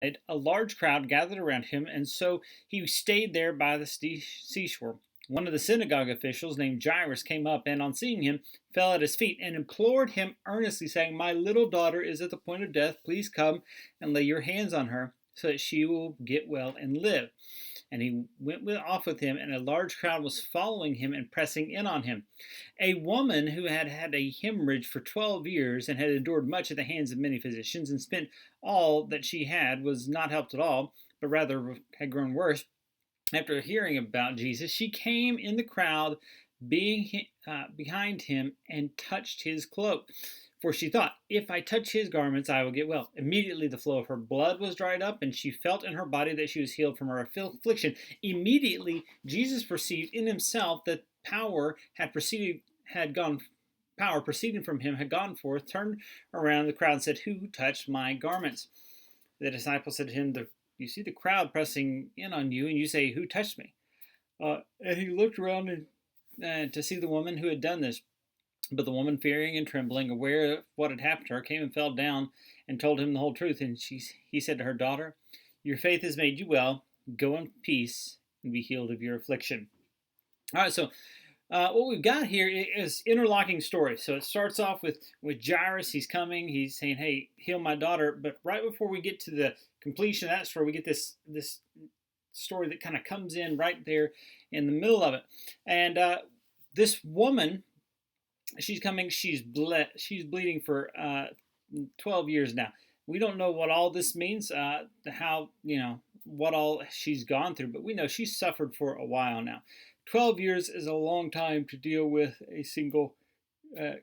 a large crowd gathered around him, and so he stayed there by the seashore. One of the synagogue officials named Jairus came up and, on seeing him, fell at his feet and implored him earnestly, saying, "My little daughter is at the point of death. Please come and lay your hands on her so that she will get well and live." And he went off with him, and a large crowd was following him and pressing in on him. A woman who had had a hemorrhage for 12 years and had endured much at the hands of many physicians and spent all that she had was not helped at all, but rather had grown worse. After hearing about Jesus, she came in the crowd being behind him and touched his cloak. For she thought, "If I touch his garments, I will get well." Immediately the flow of her blood was dried up, and she felt in her body that she was healed from her affliction. Immediately Jesus perceived in himself that power proceeding from him had gone forth, turned around the crowd and said, "Who touched my garments?" The disciples said to him, "You see the crowd pressing in on you, and you say, 'Who touched me?'" And he looked around to see the woman who had done this. But the woman, fearing and trembling, aware of what had happened to her, came and fell down and told him the whole truth. And he said to her, "Daughter, your faith has made you well. Go in peace and be healed of your affliction." All right, so what we've got here is interlocking stories. So it starts off with Jairus. He's coming. He's saying, "Hey, heal my daughter." But right before we get to the completion of that story, we get this story that kind of comes in right there in the middle of it. And this woman, she's coming. She's bleeding for 12 years now. We don't know what all this means, how, what all she's gone through, but we know she's suffered for a while now. 12 years is a long time to deal with uh,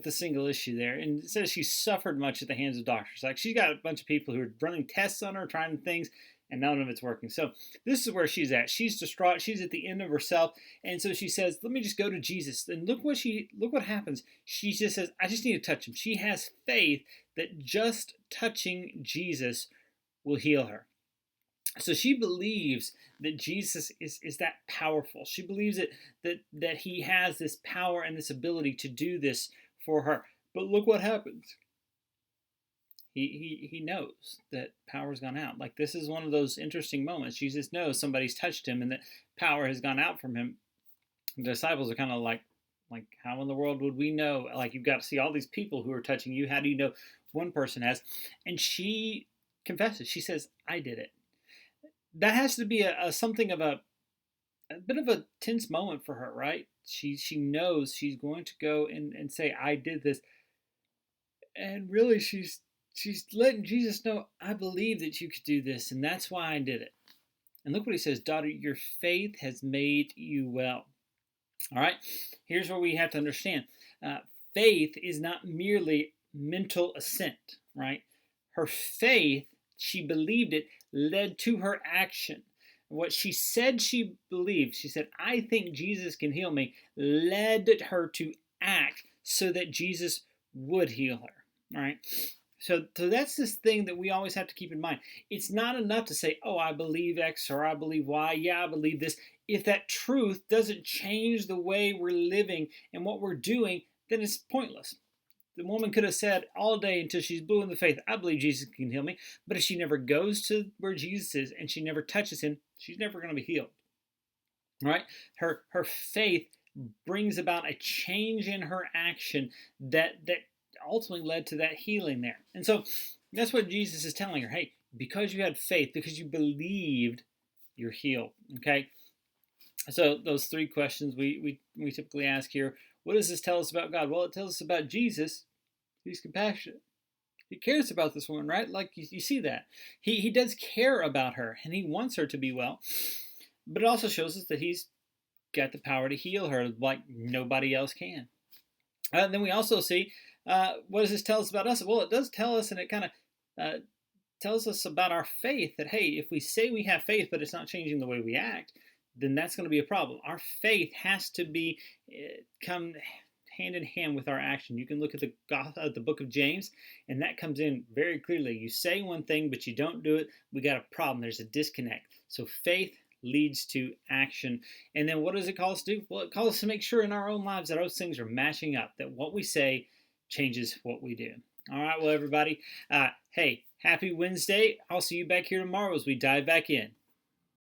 a single issue there. And it says she suffered much at the hands of doctors. Like, she's got a bunch of people who are running tests on her, trying things, and none of it's working. So this is where she's at. She's distraught. She's at the end of herself. And so she says, "Let me just go to Jesus." And look what happens. She just says, "I just need to touch him." She has faith that just touching Jesus will heal her. So she believes that Jesus is that powerful. She believes that he has this power and this ability to do this for her. But look what happens. He knows that power's gone out. Like, this is one of those interesting moments. Jesus knows somebody's touched him and that power has gone out from him. The disciples are kind of like, how in the world would we know? Like, you've got to see all these people who are touching you. How do you know one person has? And she confesses. She says, "I did it." That has to be a something of a bit of a tense moment for her, right? She knows she's going to go and say, "I did this," and really she's letting Jesus know, "I believe that you could do this, and that's why I did it." And look what he says, "Daughter, your faith has made you well." All right, here's where we have to understand: uh, faith is not merely mental assent, right? Her faith, she believed it, led to her action. What she said she believed, she said, "I think Jesus can heal me," led her to act so that Jesus would heal her. All right. So that's this thing that we always have to keep in mind. It's not enough to say, "Oh, I believe X," or "I believe Y." Yeah, I believe this. If that truth doesn't change the way we're living and what we're doing, then it's pointless. The woman could have said all day until she's blue in the face, "I believe Jesus can heal me." But if she never goes to where Jesus is and she never touches him, she's never going to be healed. Right? Her faith brings about a change in her action that ultimately led to that healing there. And so that's what Jesus is telling her. Hey, because you had faith, because you believed, you're healed. Okay? So those three questions we typically ask here. What does this tell us about God? Well, it tells us about Jesus. He's compassionate. He cares about this woman, right? Like, you see that. He does care about her, and he wants her to be well. But it also shows us that he's got the power to heal her like nobody else can. Then we also see, what does this tell us about us? Well, it does tell us, and it kind of tells us about our faith, that, hey, if we say we have faith, but it's not changing the way we act, then that's going to be a problem. Our faith has to be come hand in hand with our action. You can look at the book of James, and that comes in very clearly. You say one thing, but you don't do it. We got a problem. There's a disconnect. So faith leads to action. And then what does it call us to do? Well, it calls us to make sure in our own lives that those things are matching up, that what we say changes what we do. All right, well, everybody, hey, Happy Wednesday. I'll see you back here tomorrow as we dive back in.